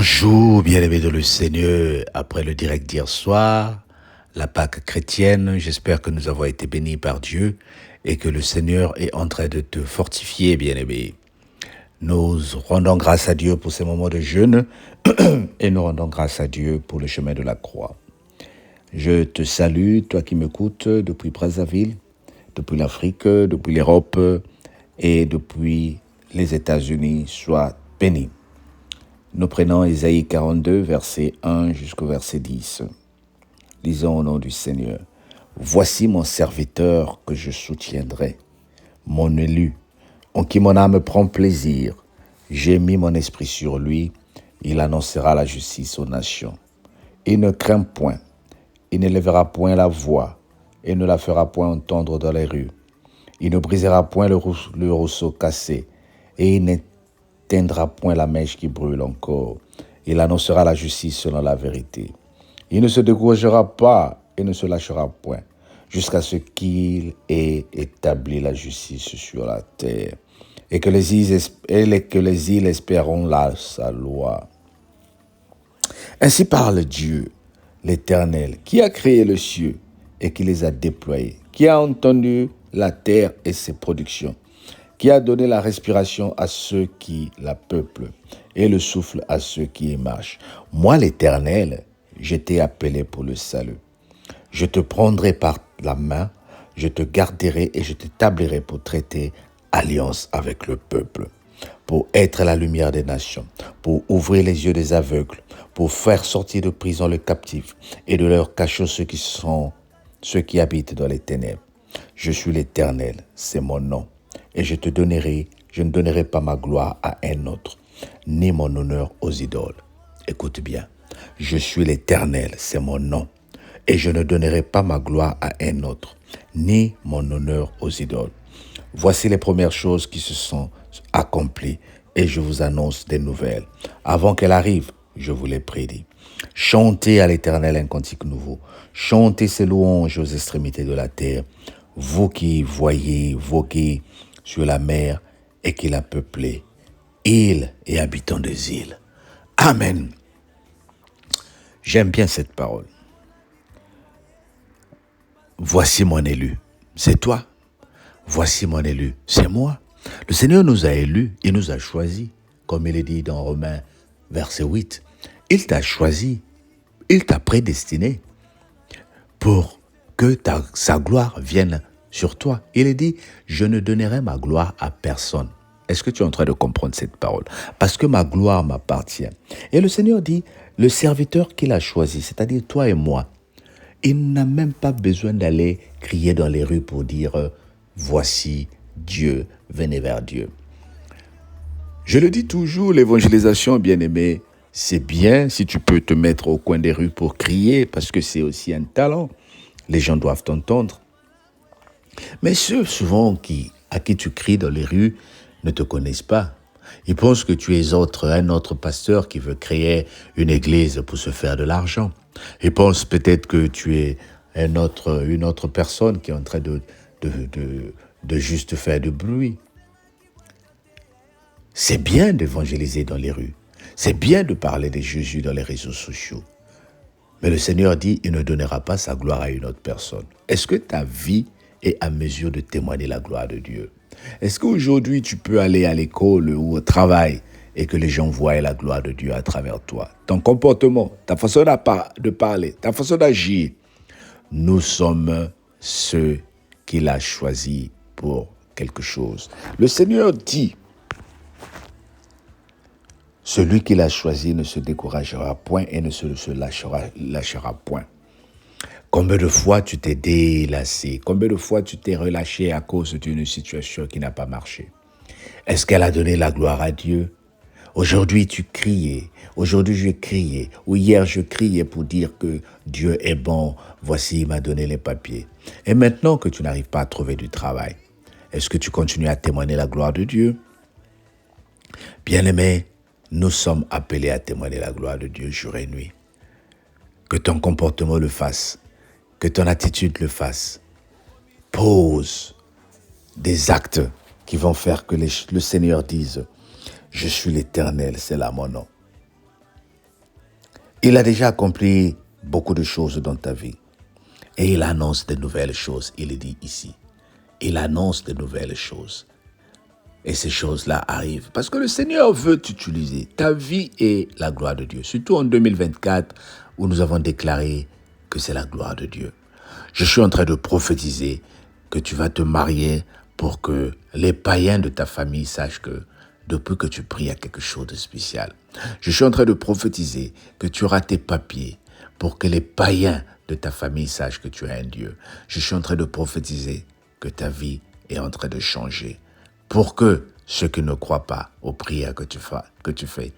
Bonjour, bien-aimés de le Seigneur. Après le direct d'hier soir, la Pâque chrétienne, j'espère que nous avons été bénis par Dieu et que le Seigneur est en train de te fortifier, bien-aimé. Nous rendons grâce à Dieu pour ces moments de jeûne et nous rendons grâce à Dieu pour le chemin de la croix. Je te salue, toi qui m'écoutes depuis Brazzaville, depuis l'Afrique, depuis l'Europe et depuis les États-Unis. Sois béni. Nous prenons Ésaïe 42, verset 1 jusqu'au verset 10. Lisons au nom du Seigneur. Voici mon serviteur que je soutiendrai, mon élu, en qui mon âme prend plaisir. J'ai mis mon esprit sur lui, il annoncera la justice aux nations. Il ne craint point, il ne lèvera point la voix, et ne la fera point entendre dans les rues. Il ne brisera point le roseau cassé, et il n'éteindra point la mèche qui brûle encore. Il annoncera la justice selon la vérité. Il ne se découragera pas et ne se lâchera point, jusqu'à ce qu'il ait établi la justice sur la terre, et que les îles espéreront là sa loi. Ainsi parle Dieu, l'Éternel, qui a créé les cieux et qui les a déployés, qui a entendu la terre et ses productions, qui a donné la respiration à ceux qui la peuplent et le souffle à ceux qui y marchent. Moi, l'Éternel, je t'ai appelé pour le salut. Je te prendrai par la main, je te garderai et je t'établirai pour traiter alliance avec le peuple, pour être la lumière des nations, pour ouvrir les yeux des aveugles, pour faire sortir de prison les captifs et de leur cachot ceux qui habitent dans les ténèbres. Je suis l'Éternel, c'est mon nom, et je ne donnerai pas ma gloire à un autre, ni mon honneur aux idoles. Écoute bien, je suis l'Éternel, c'est mon nom, et je ne donnerai pas ma gloire à un autre, ni mon honneur aux idoles. Voici les premières choses qui se sont accomplies, et je vous annonce des nouvelles. Avant qu'elles arrivent, je vous les prédis. Chantez à l'Éternel un cantique nouveau. Chantez ses louanges aux extrémités de la terre. Vous qui voyez voguer sur la mer et qui la peuplez, îles et habitants des îles. Amen. J'aime bien cette parole. Voici mon élu, c'est toi. Voici mon élu, c'est moi. Le Seigneur nous a élus, il nous a choisis, comme il est dit dans Romains, verset 8. Il t'a choisi, il t'a prédestiné pour que sa gloire vienne sur toi. Il est dit, je ne donnerai ma gloire à personne. Est-ce que tu es en train de comprendre cette parole? Parce que ma gloire m'appartient. Et le Seigneur dit, le serviteur qu'il a choisi, c'est-à-dire toi et moi, il n'a même pas besoin d'aller crier dans les rues pour dire « Voici Dieu, venez vers Dieu ». Je le dis toujours, l'évangélisation, bien-aimé, c'est bien si tu peux te mettre au coin des rues pour crier, parce que c'est aussi un talent. Les gens doivent t'entendre. Mais ceux souvent à qui tu cries dans les rues ne te connaissent pas. Ils pensent que tu es un autre pasteur qui veut créer une église pour se faire de l'argent. Ils pensent peut-être que tu es une autre personne qui est en train de juste faire du bruit. C'est bien d'évangéliser dans les rues. C'est bien de parler de Jésus dans les réseaux sociaux. Mais le Seigneur dit, il ne donnera pas sa gloire à une autre personne. Est-ce que ta vie est à mesure de témoigner la gloire de Dieu? Est-ce qu'aujourd'hui, tu peux aller à l'école ou au travail et que les gens voient la gloire de Dieu à travers toi? Ton comportement, ta façon de parler, ta façon d'agir. Nous sommes ceux qu'il a choisis pour quelque chose. Le Seigneur dit, celui qu'il a choisi ne se découragera point et ne se lâchera point. Combien de fois tu t'es délassé? Combien de fois tu t'es relâché à cause d'une situation qui n'a pas marché? Est-ce qu'elle a donné la gloire à Dieu? Aujourd'hui, tu criais. Aujourd'hui, je criais. Ou hier, je criais pour dire que Dieu est bon. Voici, il m'a donné les papiers. Et maintenant que tu n'arrives pas à trouver du travail, est-ce que tu continues à témoigner la gloire de Dieu? Bien-aimés, nous sommes appelés à témoigner la gloire de Dieu jour et nuit. Que ton comportement le fasse. Que ton attitude le fasse. Pose des actes qui vont faire que le Seigneur dise « Je suis l'Éternel, c'est là mon nom ». Il a déjà accompli beaucoup de choses dans ta vie. Et il annonce de nouvelles choses, il est dit ici. Il annonce de nouvelles choses. Et ces choses-là arrivent. Parce que le Seigneur veut t'utiliser. Ta vie est la gloire de Dieu. Surtout en 2024, où nous avons déclaré que c'est la gloire de Dieu. Je suis en train de prophétiser que tu vas te marier pour que les païens de ta famille sachent que depuis que tu pries, il y a quelque chose de spécial. Je suis en train de prophétiser que tu auras tes papiers pour que les païens de ta famille sachent que tu es un Dieu. Je suis en train de prophétiser que ta vie est en train de changer pour que ceux qui ne croient pas aux prières que tu fais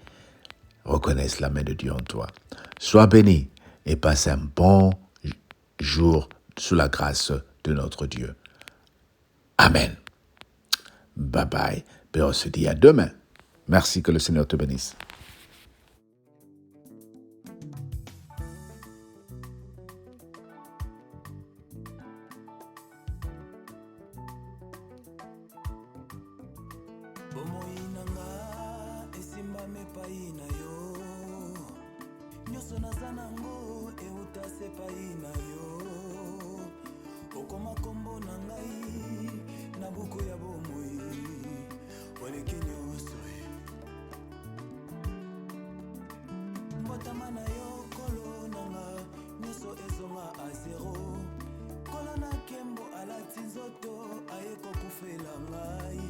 reconnaissent la main de Dieu en toi. Sois béni et passe un bon jour sous la grâce de notre Dieu. Amen. Bye bye. Et on se dit à demain. Merci, que le Seigneur te bénisse. Mbotama na yo kolo nanga nyonso ezonga a zero kolo na kembo alati nzoto aye kokufela ngai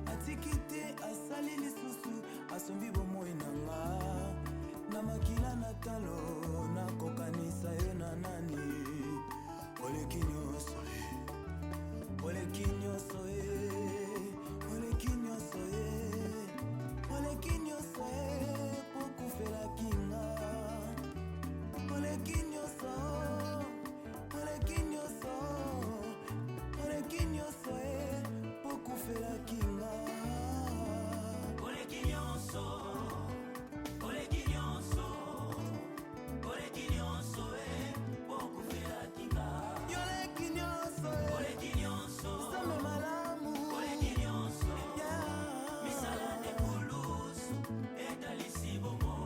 atiki te asali lisusu asombi bomoi na nga na makila na talo nakokanisa yo na nani oleki nyonso oleki nyonso oleki nyonso oleki nyonso pokufela kinga oleki nyonso oleki nyonso oleki nyonso pokufela kinga oleki nyonso oleki nyonso oleki nyonso pokufela kinga yoleki nyonso oleki nyonso same malamu oleki nyonso misala nekulusu etalisi bomo.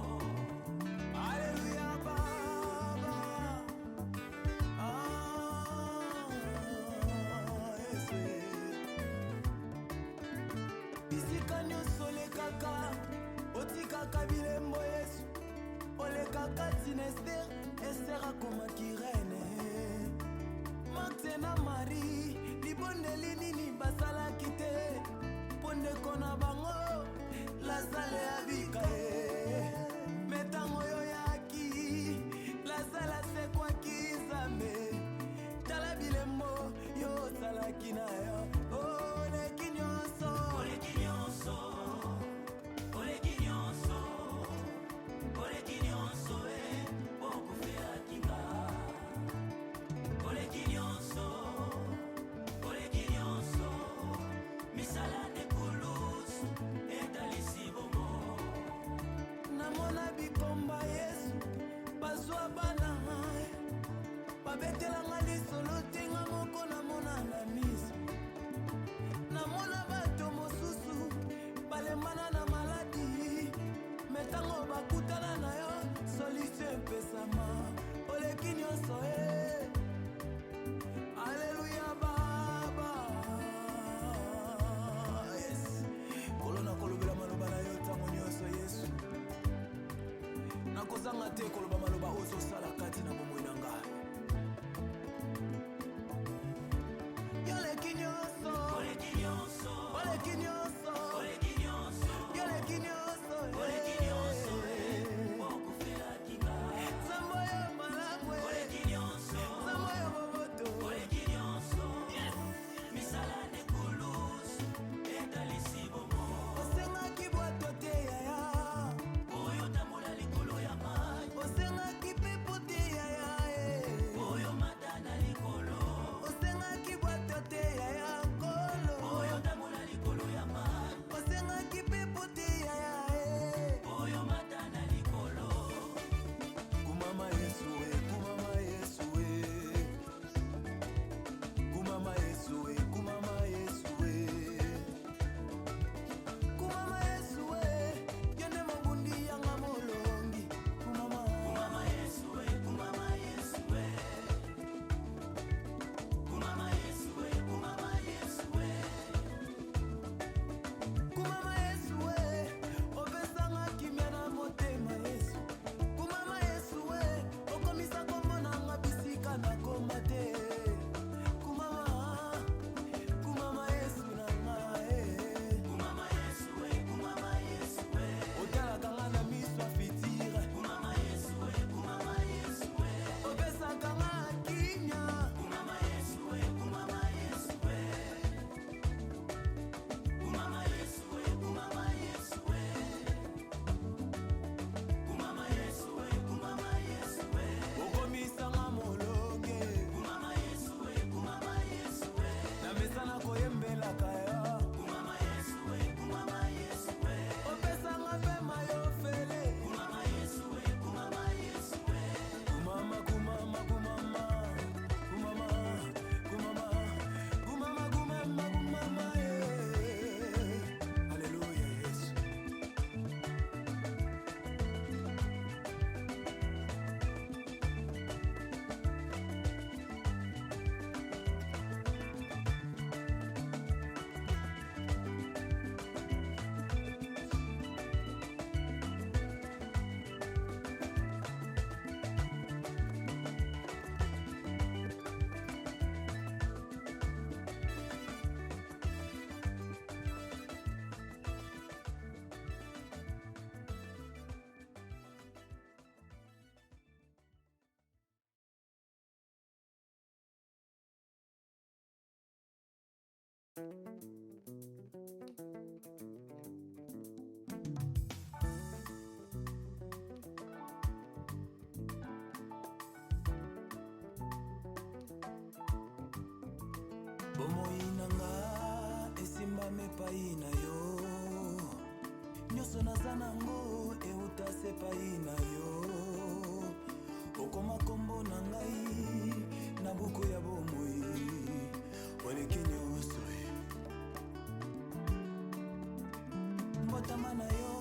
Alleluia baba bisika nyonso olekaka otikaka bilembo Yesu olekaka tina Ester akomaki rene Marthe na Marie libondeli nini basalaki te mpo ndeko na bango Lazare abika me ntango oyo yaki Lazare asekwaki Nzambe tala bilembo yo osalaki na yo oleki nyonso oleki nyonso oleki nyonso oleki nyonso pokufela kinga oleki nyonso oleki nyonso misala nekulusu etalisi bomo namona bikomba Yesu bazwa bana babetelanga lisolo tenga moko namona na miso namona bato mosusu balembana na maladi me ntango bakutana na yo solution epesama oleki nyonso Alleluia baba yes kolona kolobela maloba na yo ntango nyonso Yesu nakozanga te koloba maloba ozosala kati na bomoi na ngai yoleki nyonso oleki nyonso oleki nyonso oleki nyonso yoleki nyonso oleki nyonso pokufela kinga nzambo yo malamu oleki nyonso nzambo yo boboto oleki nyonso misala nekulusu etalisi bomo osengaki bwato te yaya oyo tambola likolo ya mai osengaki pepo te yaya bomoi nanga esimbami epai na yo, nyonso naza nango euta se epai na yo, okoma kombo na ngai na buku ya bomoi oleki nyonso mbotama na yo